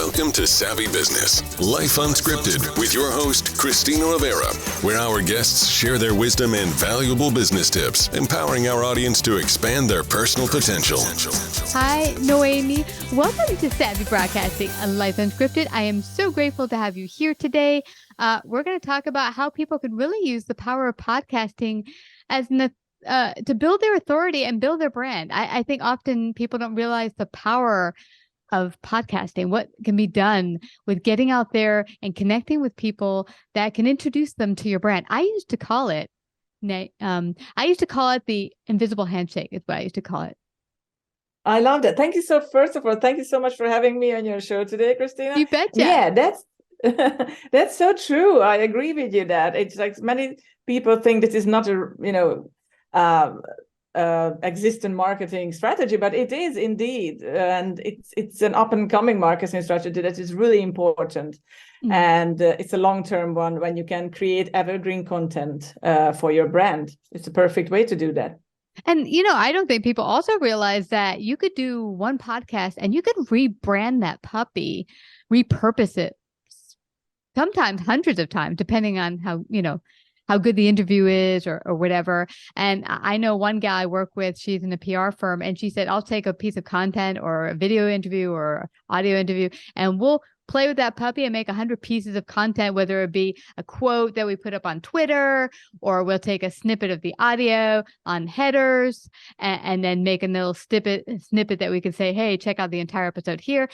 Welcome to Savvy Business, Life Unscripted, with your host, Christina Rivera, where our guests share their wisdom and valuable business tips, empowering our audience to expand their personal potential. Hi, Noémi. Welcome to Savvy Broadcasting, a Life Unscripted. I am so grateful to have you here today. We're going to talk about how people can really use the power of podcasting as to build their authority and build their brand. I think often people don't realize the power of podcasting, what can be done with getting out there and connecting with people that can introduce them to your brand. I used to call it the invisible handshake is what I used to call it. I love that. Thank you first of all, thank you so much for having me on your show today, Christina. You betcha. Yeah, that's so true. I agree with you that it's like many people think this is not existing marketing strategy, but it is indeed, and it's an up and coming marketing strategy that is really important. And it's a long-term one when you can create evergreen content for your brand. It's a perfect way to do that. And, I don't think people also realize that you could do one podcast and you could rebrand that puppy, repurpose it sometimes hundreds of times, depending on how good the interview is or whatever. And I know one gal I work with, she's in a PR firm, and she said, I'll take a piece of content or a video interview or audio interview, and we'll play with that puppy and make 100 pieces of content, whether it be a quote that we put up on Twitter, or we'll take a snippet of the audio on headers and then make a little snippet that we can say, hey, check out the entire episode here.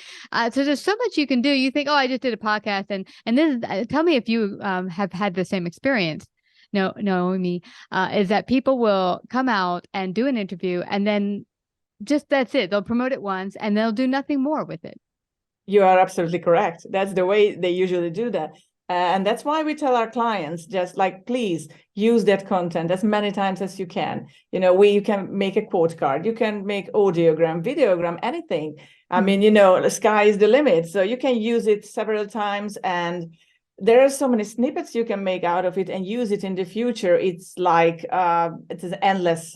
So there's so much you can do. You think, oh, I just did a podcast. And this is, tell me if you have had the same experience. No, Noémi, is that people will come out and do an interview and then just that's it. They'll promote it once and they'll do nothing more with it. You are absolutely correct. That's the way they usually do that. And that's why we tell our clients, just like, please use that content as many times as you can. You can make a quote card, you can make audiogram, videogram, anything. I mean, the sky is the limit. So you can use it several times, and there are so many snippets you can make out of it and use it in the future. It's like it is endless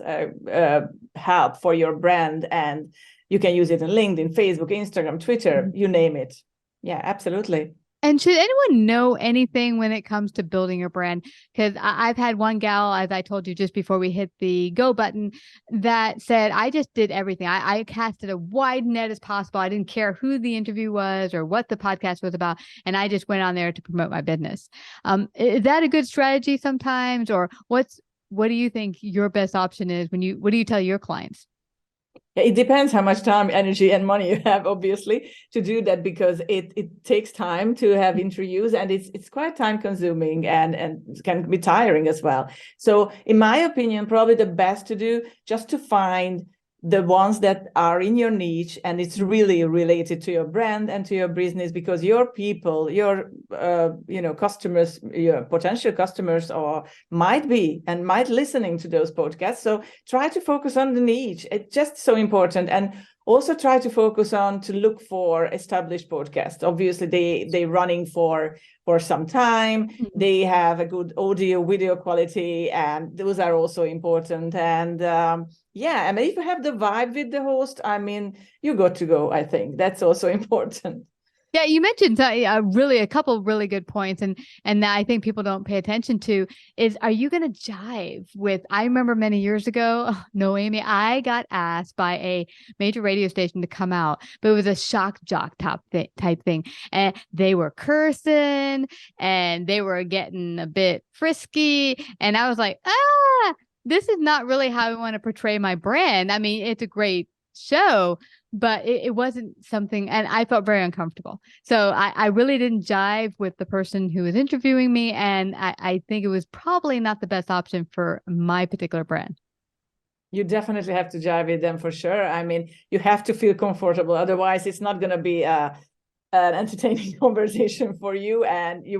help for your brand, and you can use it in LinkedIn, Facebook, Instagram, Twitter, you name it. Yeah, absolutely. And should anyone know anything when it comes to building your brand? Because I've had one gal, as I told you just before we hit the go button, that said, I just did everything. I casted a wide net as possible. I didn't care who the interview was or what the podcast was about. And I just went on there to promote my business. Is that a good strategy sometimes? Or what do you think your best option is what do you tell your clients? It depends how much time, energy, and money you have, obviously, to do that, because it takes time to have interviews, and it's quite time consuming and can be tiring as well. So in my opinion, probably the best to do just to find the ones that are in your niche and it's really related to your brand and to your business, because your people, your customers, your potential customers, or might listening to those podcasts. So try to focus on the niche. It's just so important. And also try to focus on to look for established podcasts. Obviously, they running for some time. They have a good audio, video quality, and those are also important. And and if you have the vibe with the host, I mean, you got to go. I think that's also important. Yeah, you mentioned a couple of really good points, and that I think people don't pay attention to is, are you going to jive with? I remember many years ago, Noémi, I got asked by a major radio station to come out, but it was a shock jock type thing, and they were cursing and they were getting a bit frisky, and I was like, this is not really how I want to portray my brand. I mean, it's a great show, but it wasn't something, and I felt very uncomfortable. So I really didn't jive with the person who was interviewing me. And I think it was probably not the best option for my particular brand. You definitely have to jive with them for sure. I mean, you have to feel comfortable. Otherwise, it's not going to be an entertaining conversation for you, and it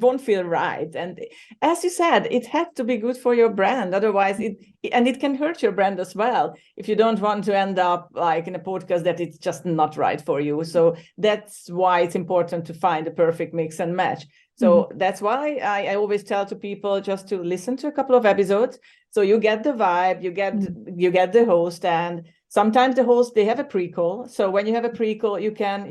won't feel right. And as you said, it has to be good for your brand. Otherwise, it can hurt your brand as well if you don't want to end up like in a podcast that it's just not right for you. So that's why it's important to find the perfect mix and match. So that's why I always tell to people just to listen to a couple of episodes, so you get the vibe, you get the host, and Sometimes the host, they have a pre-call. So when you have a pre-call, you can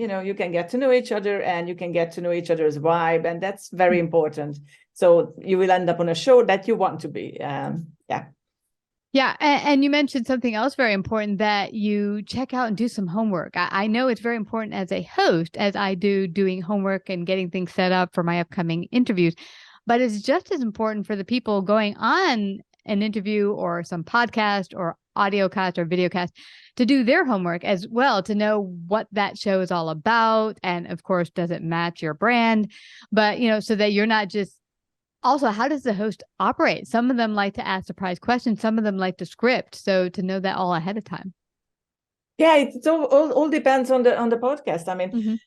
get to know each other, and you can get to know each other's vibe. And that's very important. So you will end up on a show that you want to be. Yeah. Yeah. And you mentioned something else very important, that you check out and do some homework. I know it's very important as a host, as I do doing homework and getting things set up for my upcoming interviews. But it's just as important for the people going on an interview or some podcast or audio cast or video cast to do their homework as well, to know what that show is all about. And of course, does it match your brand? But, so that you're not just, also, how does the host operate? Some of them like to ask surprise questions. Some of them like to script. So to know that all ahead of time. Yeah, it all depends on the podcast. I mean,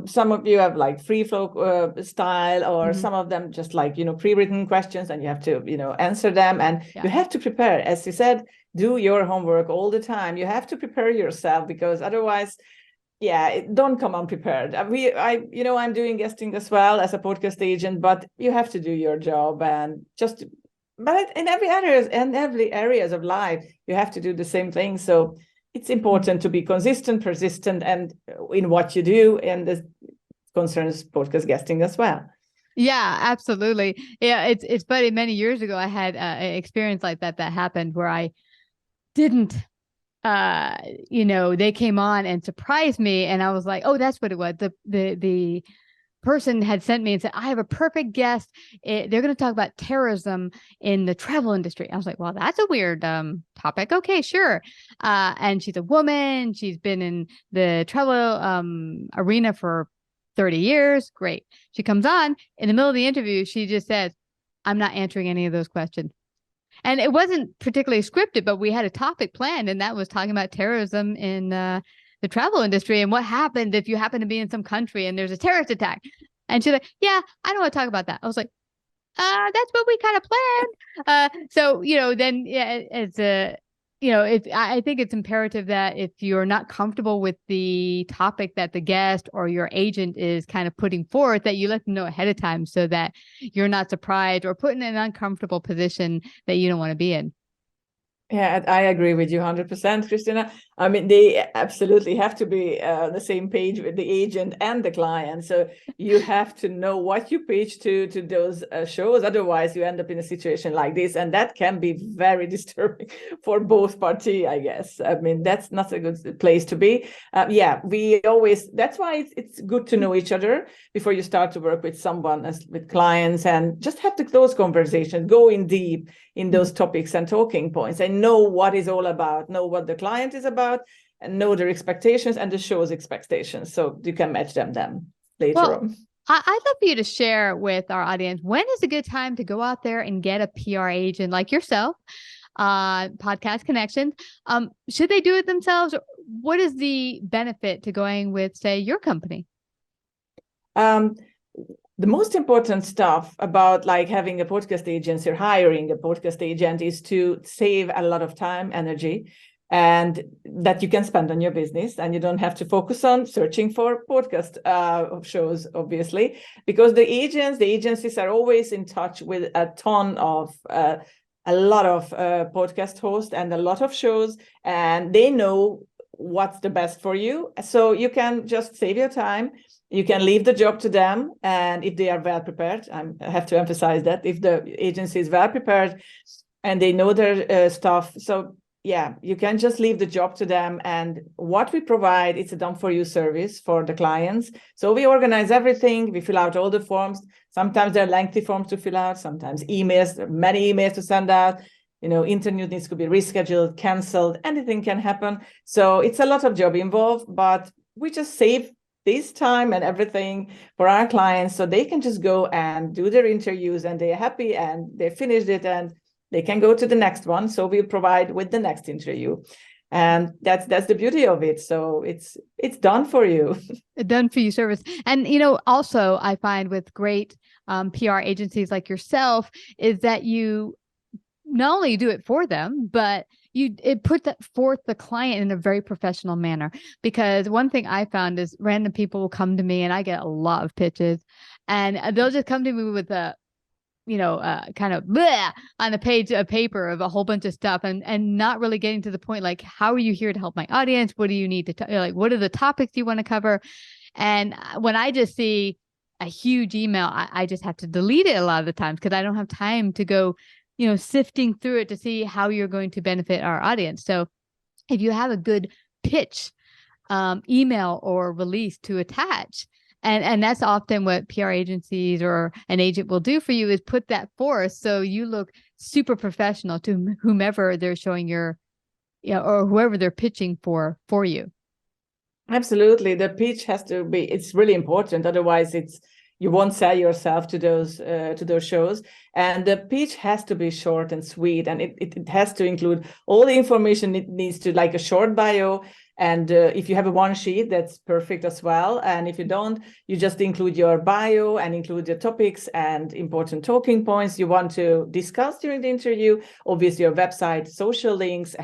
some of you have like free flow style, or some of them just like, pre-written questions, and you have to, answer them. And you have to prepare. As you said, do your homework all the time. You have to prepare yourself, because otherwise, don't come unprepared. I'm doing guesting as well as a podcast agent, but you have to do your job, and but in every areas of life, you have to do the same thing. So it's important to be consistent, persistent, and in what you do, and this concerns podcast guesting as well. Yeah, absolutely. Yeah, it's funny. Many years ago, I had an experience like that happened, where I didn't, they came on and surprised me, and I was like, oh, that's what it was. The person had sent me and said, I have a perfect guest. They're going to talk about terrorism in the travel industry. I was like, well, that's a weird topic. Okay, sure. And she's a woman. She's been in the travel arena for 30 years. Great. She comes on in the middle of the interview. She just says, I'm not answering any of those questions. And it wasn't particularly scripted, but we had a topic planned, and that was talking about terrorism in the travel industry, and what happened if you happen to be in some country and there's a terrorist attack. And she's like, yeah, I don't want to talk about that. I was like, that's what we kind of planned. So, then I think it's imperative that if you're not comfortable with the topic that the guest or your agent is kind of putting forth, that you let them know ahead of time, so that you're not surprised or put in an uncomfortable position that you don't want to be in. Yeah, I agree with you 100%, Christina. I mean, they absolutely have to be on the same page with the agent and the client. So you have to know what you pitch to those shows. Otherwise, you end up in a situation like this. And that can be very disturbing for both parties, I guess. I mean, that's not a good place to be. That's why it's good to know each other before you start to work with someone, with clients, and just have those conversations, go in deep in those topics and talking points, and know what it's all about, know what the client is about, and know their expectations and the show's expectations, so you can match them later on. I'd love for you to share with our audience, when is a good time to go out there and get a PR agent like yourself, Podcast Connections? Should they do it themselves? What is the benefit to going with, say, your company? The most important stuff about like having a podcast agency or hiring a podcast agent is to save a lot of time, energy, and that you can spend on your business, and you don't have to focus on searching for podcast shows, obviously, because the agencies are always in touch with a lot of podcast hosts and a lot of shows, and they know what's the best for you. So you can just save your time. You can leave the job to them, and if they are well prepared, I have to emphasize that, if the agency is well prepared and they know their stuff, so you can just leave the job to them. And what we provide, it's a done-for-you service for the clients. So we organize everything. We fill out all the forms. Sometimes they're lengthy forms to fill out. Sometimes many emails to send out. Interview needs to be rescheduled, canceled. Anything can happen. So it's a lot of job involved, but we just save this time and everything for our clients, so they can just go and do their interviews, and they're happy and they finished it, and they can go to the next one. So we provide with the next interview, and that's the beauty of it. So it's done for you. Done for you service. And also I find with great PR agencies like yourself is that you not only do it for them, but it put that forth the client in a very professional manner. Because one thing I found is random people will come to me, and I get a lot of pitches, and they'll just come to me with kind of bleh on a page of paper of a whole bunch of stuff and not really getting to the point, like, how are you here to help my audience? What do you need to, like, what are the topics you want to cover? And when I just see a huge email, I just have to delete it a lot of the times because I don't have time to go, sifting through it to see how you're going to benefit our audience. So if you have a good pitch, email or release to attach, and that's often what PR agencies or an agent will do for you, is put that forth so you look super professional to whomever they're showing or whoever they're pitching for you. Absolutely. The pitch has to be, it's really important. Otherwise you won't sell yourself to those shows. And the pitch has to be short and sweet, and it has to include all the information it needs to, like a short bio. And if you have a one sheet, that's perfect as well. And if you don't, you just include your bio and include your topics and important talking points you want to discuss during the interview. Obviously, your website, social links,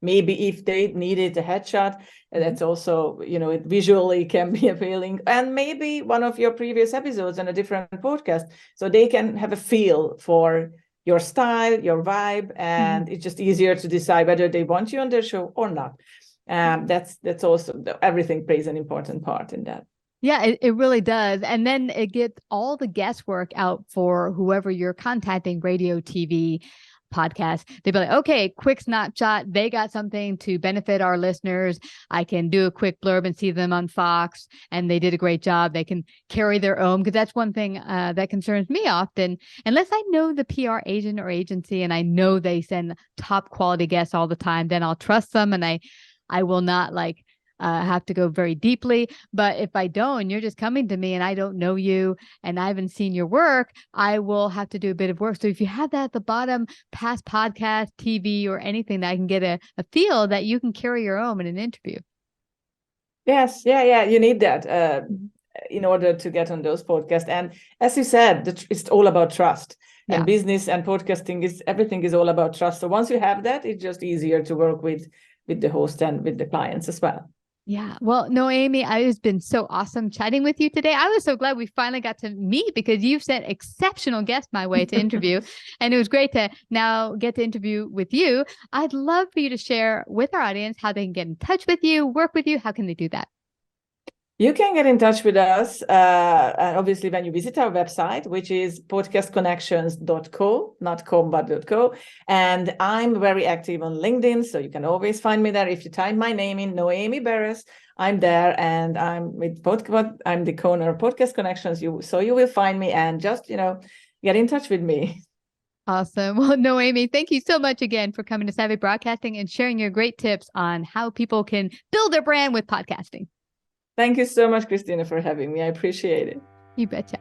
maybe if they needed a headshot, that's also, it visually can be appealing. And maybe one of your previous episodes on a different podcast, so they can have a feel for your style, your vibe, and it's just easier to decide whether they want you on their show or not. That's also, everything plays an important part in that. Yeah, it really does. And then it gets all the guesswork out for whoever you're contacting, radio, TV, podcast. They'd be like, okay, quick snapshot. They got something to benefit our listeners. I can do a quick blurb and see them on Fox, and they did a great job. They can carry their own, because that's one thing that concerns me often. Unless I know the PR agent or agency and I know they send top quality guests all the time, then I'll trust them, and I will not have to go very deeply. But if I don't, and you're just coming to me and I don't know you and I haven't seen your work, I will have to do a bit of work. So if you have that at the bottom, past podcast, TV, or anything that I can get a feel that you can carry your own in an interview. Yes. Yeah. You need that in order to get on those podcasts. And as you said, it's all about trust. And business and podcasting everything is all about trust. So once you have that, it's just easier to work with the host and with the clients as well. Yeah. Well, Noémi, it's been so awesome chatting with you today. I was so glad we finally got to meet, because you've sent exceptional guests my way to interview. And it was great to now get to interview with you. I'd love for you to share with our audience how they can get in touch with you, work with you. How can they do that? You can get in touch with us, and obviously, when you visit our website, which is podcastconnections.co, not com, but .co. And I'm very active on LinkedIn, so you can always find me there. If you type my name in, Noémi Beres, I'm there, and I'm with I'm the owner of Podcast Connections. So you will find me, and just, get in touch with me. Awesome. Well, Noémi, thank you so much again for coming to Savvy Broadcasting and sharing your great tips on how people can build their brand with podcasting. Thank you so much, Christina, for having me. I appreciate it. You betcha.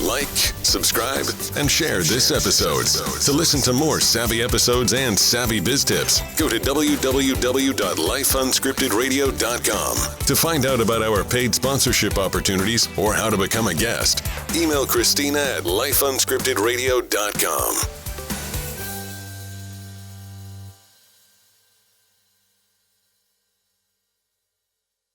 Like, subscribe, and share this episode. To listen to more savvy episodes and savvy biz tips, go to www.lifeunscriptedradio.com. To find out about our paid sponsorship opportunities or how to become a guest, email Christina at lifeunscriptedradio.com.